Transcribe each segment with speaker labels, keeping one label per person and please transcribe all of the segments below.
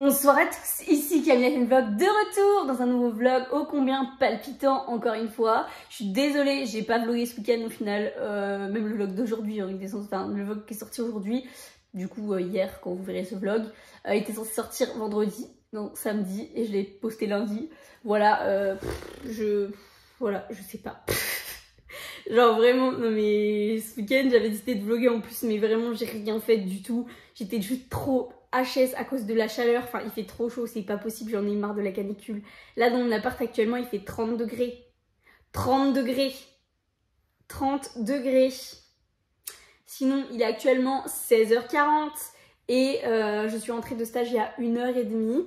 Speaker 1: Bonsoir à tous, ici Camilla Vlog de retour dans un nouveau vlog ô combien palpitant encore une fois. Je suis désolée, j'ai pas vlogué ce week-end au final, même le vlog d'aujourd'hui, enfin le vlog qui est sorti aujourd'hui, du coup hier quand vous verrez ce vlog, était censé sortir vendredi, non samedi et je l'ai posté lundi. Voilà, voilà, je sais pas. Genre vraiment, non mais ce week-end j'avais décidé de vlogger en plus mais vraiment j'ai rien fait du tout. J'étais juste trop HS à cause de la chaleur, enfin il fait trop chaud, c'est pas possible, j'en ai marre de la canicule. Là dans mon appart actuellement il fait 30 degrés. 30 degrés. 30 degrés. Sinon il est actuellement 16h40 et je suis rentrée de stage il y a 1h30.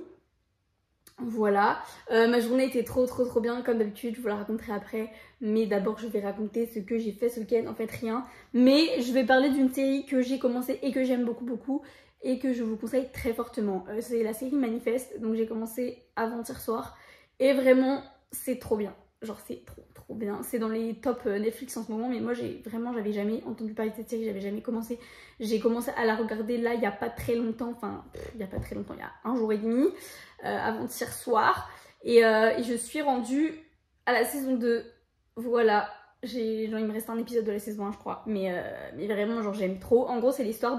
Speaker 1: Voilà, ma journée était trop bien comme d'habitude, je vous la raconterai après, mais d'abord je vais raconter ce que j'ai fait ce week-end, en fait rien, mais je vais parler d'une série que j'ai commencé et que j'aime beaucoup et que je vous conseille très fortement. C'est la série Manifest, donc j'ai commencé avant-hier soir et vraiment c'est trop bien, genre c'est trop bien, c'est dans les top Netflix en ce moment, mais moi j'avais jamais entendu parler de cette série, j'avais jamais commencé, j'ai commencé à la regarder là il n'y a pas très longtemps, enfin il y a 1 jour et demi, avant-hier soir, et je suis rendue à la saison 2, voilà, genre, il me reste un épisode de la saison 1 je crois, mais vraiment genre j'aime trop. En gros c'est l'histoire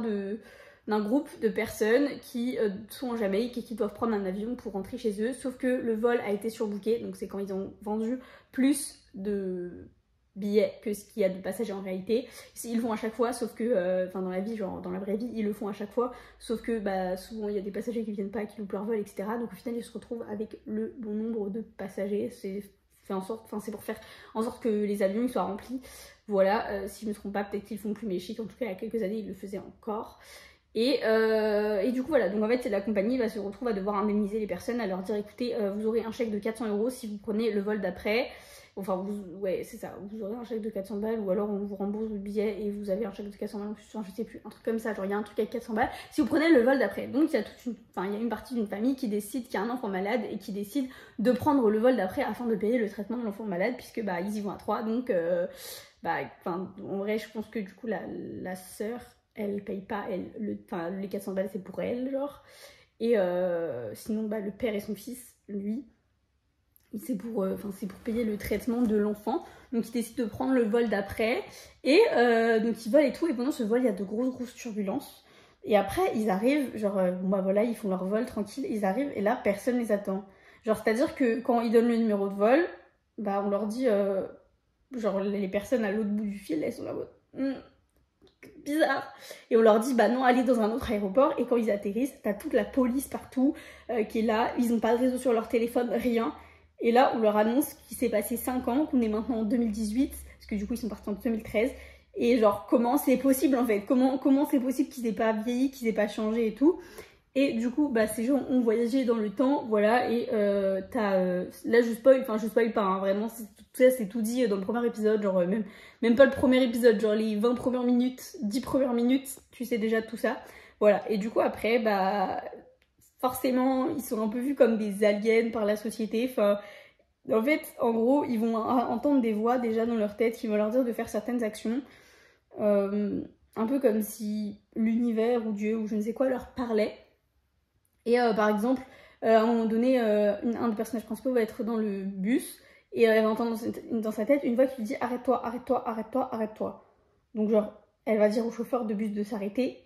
Speaker 1: d'un groupe de personnes qui sont en Jamaïque et qui doivent prendre un avion pour rentrer chez eux, sauf que le vol a été surbooké, donc c'est quand ils ont vendu plus de billets que ce qu'il y a de passagers en réalité. Ils le font à chaque fois, sauf que, enfin dans la vie, genre dans la vraie vie, ils le font à chaque fois, sauf que bah, souvent il y a des passagers qui viennent pas, qui loupent leur vol, etc. Donc au final ils se retrouvent avec le bon nombre de passagers. C'est pour faire en sorte que les avions ils soient remplis. Voilà, si je me trompe pas, peut-être qu'ils le font plus, mais je sais qu'en tout cas il y a quelques années ils le faisaient encore. Et du coup voilà, donc en fait la compagnie se retrouve à devoir indemniser les personnes, à leur dire écoutez vous aurez un chèque de 400 € si vous prenez le vol d'après, enfin ouais c'est ça, vous aurez un chèque de 400 balles ou alors on vous rembourse le billet et vous avez un chèque de 400 balles en plus, je sais plus, un truc comme ça, genre il y a un truc avec 400 balles si vous prenez le vol d'après. Donc il y a une partie d'une famille qui décide, qui a un enfant malade et qui décide de prendre le vol d'après afin de payer le traitement de l'enfant malade, puisque bah ils y vont à 3, donc en vrai je pense que du coup la sœur elle paye pas, les 400 balles c'est pour elle genre, et sinon bah le père et son fils, lui c'est pour payer le traitement de l'enfant, donc ils décident de prendre le vol d'après, et donc ils volent et tout, et pendant ce vol il y a de grosses turbulences, et après ils arrivent, genre bah voilà ils font leur vol tranquille, ils arrivent et là personne les attend, genre c'est à dire que quand ils donnent le numéro de vol, bah on leur dit genre les personnes à l'autre bout du fil elles sont là bizarre, et on leur dit bah non allez dans un autre aéroport, et quand ils atterrissent t'as toute la police partout qui est là, ils ont pas de réseau sur leur téléphone, rien, et là on leur annonce qu'il s'est passé 5 ans, qu'on est maintenant en 2018, parce que du coup ils sont partis en 2013, et genre comment c'est possible en fait, comment c'est possible qu'ils aient pas vieilli, qu'ils aient pas changé et tout. Et du coup, bah, ces gens ont voyagé dans le temps, voilà, et là je spoil pas, hein, vraiment, c'est tout dit dans le premier épisode, genre même pas le premier épisode, genre les 20 premières minutes, 10 premières minutes, tu sais déjà tout ça, voilà. Et du coup après, bah, forcément, ils sont un peu vus comme des aliens par la société, enfin, en fait, en gros, ils vont entendre des voix déjà dans leur tête qui vont leur dire de faire certaines actions, un peu comme si l'univers ou Dieu ou je ne sais quoi leur parlait. Et par exemple, à un moment donné, un des personnages principaux va être dans le bus et elle va entendre dans sa tête une voix qui lui dit arrête-toi, arrête-toi, arrête-toi, arrête-toi. Donc genre, elle va dire au chauffeur de bus de s'arrêter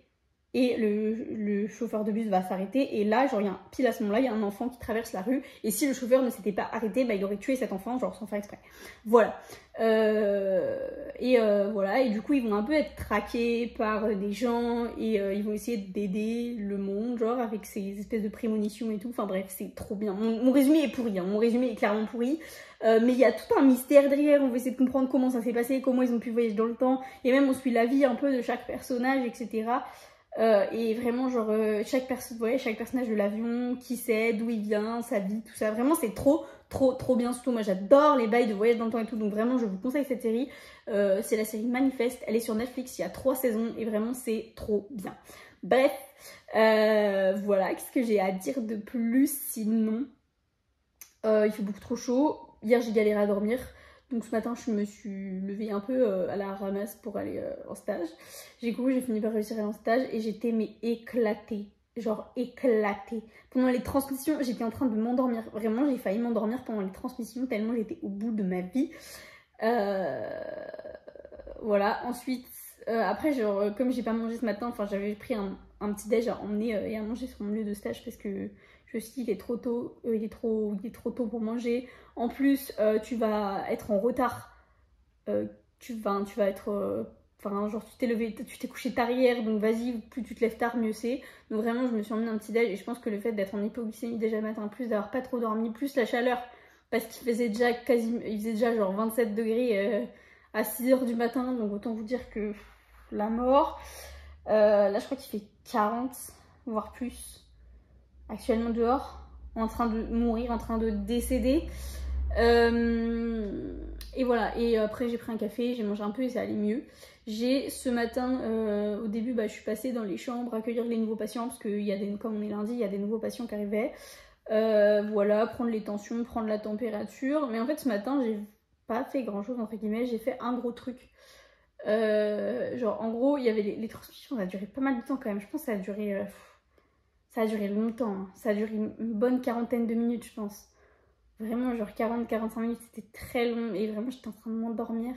Speaker 1: et le chauffeur de bus va s'arrêter, et là, genre, pile à ce moment-là, il y a un enfant qui traverse la rue, et si le chauffeur ne s'était pas arrêté, bah, il aurait tué cet enfant, genre sans faire exprès. Voilà. Voilà, et du coup, ils vont un peu être traqués par des gens, et ils vont essayer d'aider le monde, genre, avec ces espèces de prémonitions et tout. Enfin bref, c'est trop bien. Mon résumé est pourri, hein. Mon résumé est clairement pourri. Mais il y a tout un mystère derrière, on va essayer de comprendre comment ça s'est passé, comment ils ont pu voyager dans le temps, et même on suit la vie un peu de chaque personnage, etc. Et vraiment genre chaque personnage de l'avion, qui c'est, d'où il vient, sa vie, tout ça, vraiment c'est trop bien. Surtout moi j'adore les bails de voyage dans le temps et tout, donc vraiment je vous conseille cette série. C'est la série Manifest, elle est sur Netflix, il y a 3 saisons et vraiment c'est trop bien. Bref, voilà, qu'est-ce que j'ai à dire de plus sinon, il fait beaucoup trop chaud, hier j'ai galéré à dormir. Donc ce matin je me suis levée un peu à la ramasse pour aller en stage. J'ai couru, j'ai fini par réussir à aller en stage et j'étais mais éclatée. genre éclaté. Pendant les transmissions, j'étais en train de m'endormir. Vraiment, j'ai failli m'endormir pendant les transmissions tellement j'étais au bout de ma vie. Voilà, ensuite, après, genre, comme j'ai pas mangé ce matin, enfin, j'avais pris un petit déj à emmener et à manger sur mon lieu de stage parce que je me suis dit, il est trop tôt, il est trop tôt pour manger. En plus, tu vas être en retard. Tu vas être... Enfin, genre, tu t'es levé, tu t'es couché tard hier, donc vas-y, plus tu te lèves tard, mieux c'est. Donc vraiment, je me suis emmené un petit déj et je pense que le fait d'être en hypoglycémie déjà le matin, plus d'avoir pas trop dormi, plus la chaleur, parce qu'il faisait déjà il faisait déjà genre 27 degrés à 6 h du matin, donc autant vous dire que la mort. Là, je crois qu'il fait 40, voire plus, actuellement dehors, en train de mourir, en train de décéder. Et voilà, et après j'ai pris un café, j'ai mangé un peu et ça allait mieux. J'ai ce matin, au début, je suis passée dans les chambres accueillir les nouveaux patients parce que comme on est lundi, il y a des nouveaux patients qui arrivaient. Voilà, prendre les tensions, prendre la température. Mais en fait, ce matin, j'ai pas fait grand chose, entre guillemets, j'ai fait un gros truc. Genre, en gros, il y avait les transmissions, ça a duré pas mal de temps quand même. Je pense que ça a duré longtemps. Hein. Ça a duré une bonne quarantaine de minutes, je pense. Vraiment, genre 40-45 minutes, c'était très long et vraiment, j'étais en train de m'endormir.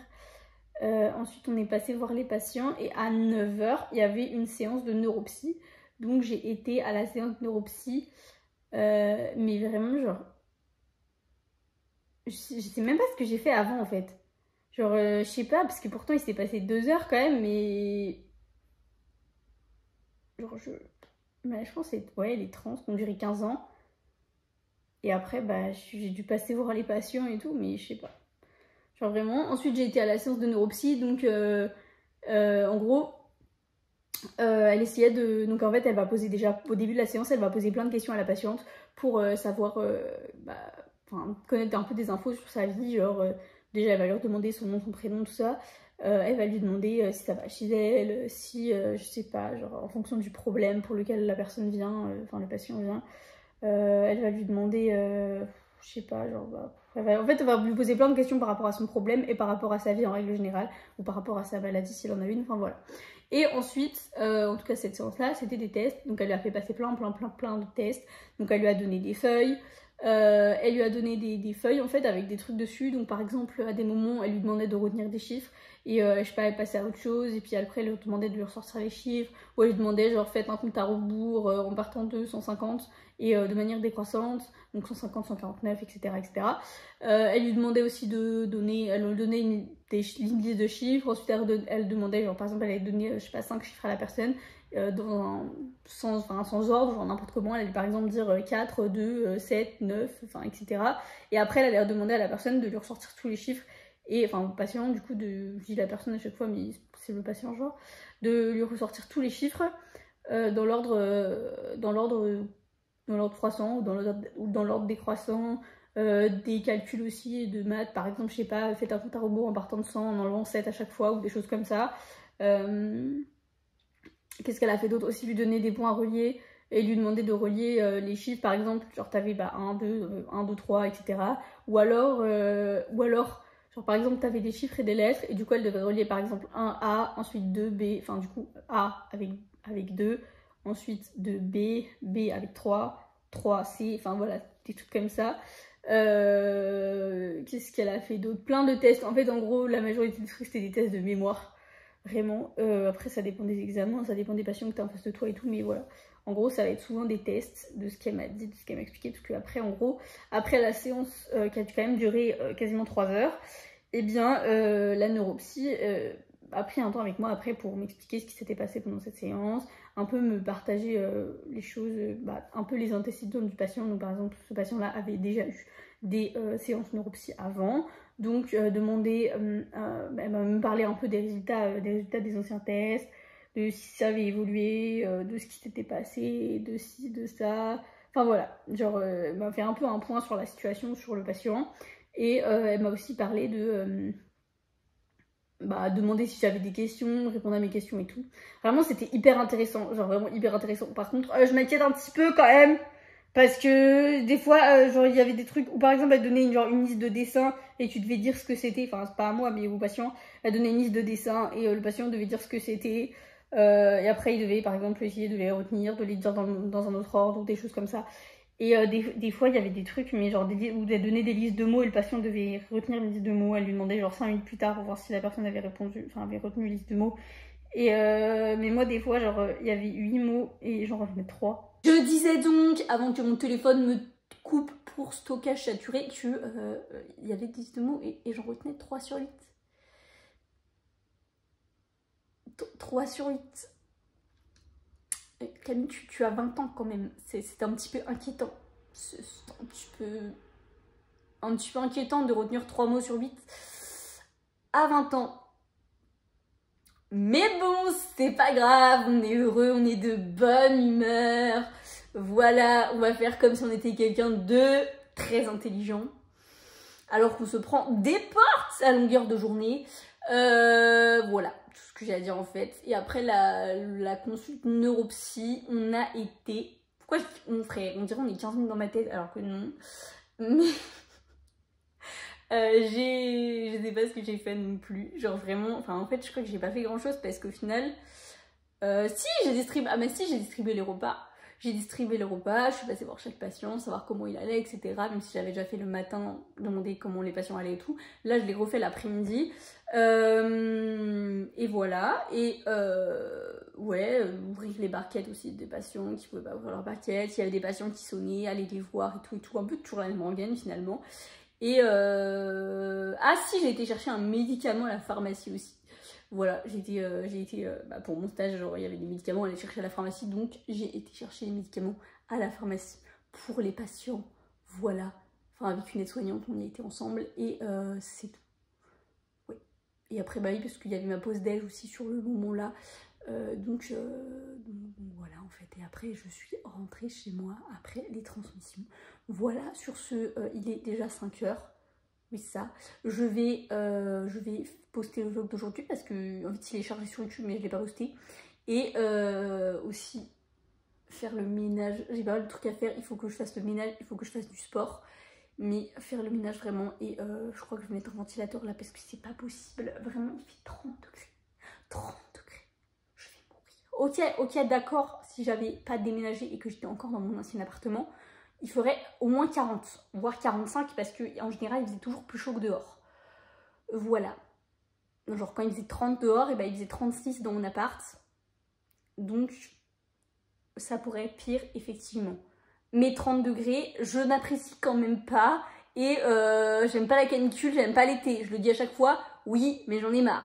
Speaker 1: Ensuite, on est passé voir les patients et à 9 h, il y avait une séance de neuropsy. Donc, j'ai été à la séance de neuropsy. Mais vraiment, genre, je sais même pas ce que j'ai fait avant en fait. Genre, je sais pas, parce que pourtant il s'est passé 2 heures quand même, mais. Genre, je pense que les trans ont duré 15 ans. Et après, j'ai dû passer voir les patients et tout, mais je sais pas. Genre vraiment. Ensuite, j'ai été à la séance de neuropsy, donc en gros, elle essayait de. Donc en fait, elle va poser déjà, au début de la séance, elle va poser plein de questions à la patiente pour savoir, connaître un peu des infos sur sa vie. Genre, déjà, elle va leur demander son nom, son prénom, tout ça. Elle va lui demander si ça va chez elle, si, je sais pas, genre en fonction du problème pour lequel la personne vient, le patient vient. Elle va lui demander, je sais pas, genre, elle va lui poser plein de questions par rapport à son problème et par rapport à sa vie en règle générale, ou par rapport à sa maladie s'il en a une, enfin voilà. Et ensuite, en tout cas cette séance-là, c'était des tests, donc elle lui a fait passer plein de tests, donc elle lui a donné des feuilles, elle lui a donné des feuilles en fait avec des trucs dessus, donc par exemple à des moments elle lui demandait de retenir des chiffres, et je sais pas, elle passait à autre chose, et puis après elle lui demandait de lui ressortir les chiffres, ou elle lui demandait genre faites un compte à rebours en partant de 150, et de manière décroissante, donc 150, 149, etc. etc. Elle lui demandait aussi elle lui donnait une liste de chiffres, ensuite elle demandait, genre par exemple elle allait donner, je sais pas, 5 chiffres à la personne, sans ordre, genre n'importe comment, elle allait par exemple dire 4, 2, 7, 9, etc. Et après elle allait demander à la personne de lui ressortir tous les chiffres, et au patient du coup, je dis la personne à chaque fois, mais c'est le patient genre, de lui ressortir tous les chiffres dans l'ordre croissant ou dans l'ordre décroissant, des calculs aussi de maths, par exemple, je sais pas, faites un compte à rebours en partant de 100, en enlevant 7 à chaque fois, ou des choses comme ça. Qu'est-ce qu'elle a fait d'autre? Aussi lui donner des points à relier et lui demander de relier les chiffres, par exemple, genre t'avais 1, 2, 1, 2, 3, etc. Ou alors, genre par exemple, t'avais des chiffres et des lettres, et du coup elle devait relier par exemple 1 A, ensuite 2 B, enfin du coup A avec 2, ensuite de B, B avec 3 C, enfin voilà, des trucs comme ça. Qu'est-ce qu'elle a fait d'autre? Plein de tests. En fait, en gros, la majorité des trucs, c'était des tests de mémoire. Vraiment. Après, ça dépend des examens, ça dépend des patients que tu as en face de toi et tout, mais voilà. En gros, ça va être souvent des tests de ce qu'elle m'a dit, de ce qu'elle m'a expliqué, parce qu'après, en gros, après la séance qui a quand même duré quasiment 3 heures, eh bien, la neuropsy a pris un temps avec moi après pour m'expliquer ce qui s'était passé pendant cette séance, un peu me partager les choses, un peu les antécédents du patient. Donc par exemple, ce patient-là avait déjà eu des séances neuropsy avant, donc demander, me parler un peu des résultats des anciens tests, de si ça avait évolué, de ce qui s'était passé, de ci, de ça, enfin voilà, genre elle m'a fait un peu un point sur la situation, sur le patient, et elle m'a aussi parlé de demander si j'avais des questions, répondre à mes questions et tout. Vraiment, c'était hyper intéressant, genre vraiment hyper intéressant. Par contre, je m'inquiète un petit peu quand même, parce que des fois, genre il y avait des trucs où par exemple elle donnait une liste de dessins et tu devais dire ce que c'était, enfin c'est pas à moi mais au patient, elle donnait une liste de dessins et le patient devait dire ce que c'était. Et après, il devait par exemple essayer de les retenir, de les dire dans un autre ordre ou des choses comme ça. Et des fois, il y avait des trucs, mais genre où elle donnait des listes de mots et le patient devait retenir une liste de mots. Elle lui demandait genre 5 minutes plus tard pour voir si la personne avait répondu, enfin avait retenu une liste de mots. Et mais moi, des fois, genre, il y avait 8 mots et j'en retenais 3. Je disais donc, avant que mon téléphone me coupe pour stockage saturé, que il y avait des listes de mots et j'en retenais 3 sur 8. 3 sur 8. Camille, tu as 20 ans quand même. C'est un petit peu inquiétant. C'est un petit peu inquiétant de retenir 3 mots sur 8 à 20 ans. Mais bon, c'est pas grave, on est heureux, on est de bonne humeur. Voilà, on va faire comme si on était quelqu'un de très intelligent. Alors qu'on se prend des portes à longueur de journée. Voilà, tout ce que j'ai à dire en fait. Et après la consulte neuropsy, on a été... Pourquoi on ferait... On dirait on est 15 minutes dans ma tête, alors que non. Mais... je sais pas ce que j'ai fait non plus. Genre vraiment... Enfin en fait je crois que j'ai pas fait grand chose parce qu'au final... si j'ai distribué... Ah mais si j'ai distribué les repas. J'ai distribué les repas, je suis passée voir chaque patient, savoir comment il allait, etc. Même si j'avais déjà fait le matin, demander comment les patients allaient et tout. Là, je l'ai refait l'après-midi. Et voilà. Et ouais, ouvrir les barquettes aussi des patients qui pouvaient pas ouvrir leurs barquettes. Il y avait des patients qui sonnaient, aller les voir et tout. Un peu toujours la même rengaine finalement. Et ah si, j'ai été chercher un médicament à la pharmacie aussi. Voilà, j'ai été pour mon stage, genre il y avait des médicaments à aller chercher à la pharmacie, donc j'ai été chercher les médicaments à la pharmacie pour les patients. Voilà, enfin avec une aide-soignante, on y était ensemble et c'est tout. Oui. Et après, bah oui, parce qu'il y avait ma pause déj aussi sur le moment-là. Donc voilà en fait. Et après, je suis rentrée chez moi après les transmissions. Voilà, sur ce, il est déjà 5 h. Oui, ça. Je vais poster le vlog d'aujourd'hui parce que en fait il est chargé sur YouTube mais je l'ai pas posté. Et aussi faire le ménage. J'ai pas mal de trucs à faire. Il faut que je fasse le ménage, il faut que je fasse du sport. Mais faire le ménage vraiment. Et je crois que je vais mettre un ventilateur là parce que c'est pas possible. Vraiment, il fait 30 degrés. 30 degrés. Je vais mourir. Ok, d'accord. Si j'avais pas déménagé et que j'étais encore dans mon ancien appartement, il ferait au moins 40, voire 45 parce qu'en général il faisait toujours plus chaud que dehors. Voilà. Genre quand il faisait 30 dehors, et ben il faisait 36 dans mon appart. Donc ça pourrait être pire effectivement. Mais 30 degrés, je n'apprécie quand même pas. Et j'aime pas la canicule, j'aime pas l'été. Je le dis à chaque fois, oui, mais j'en ai marre.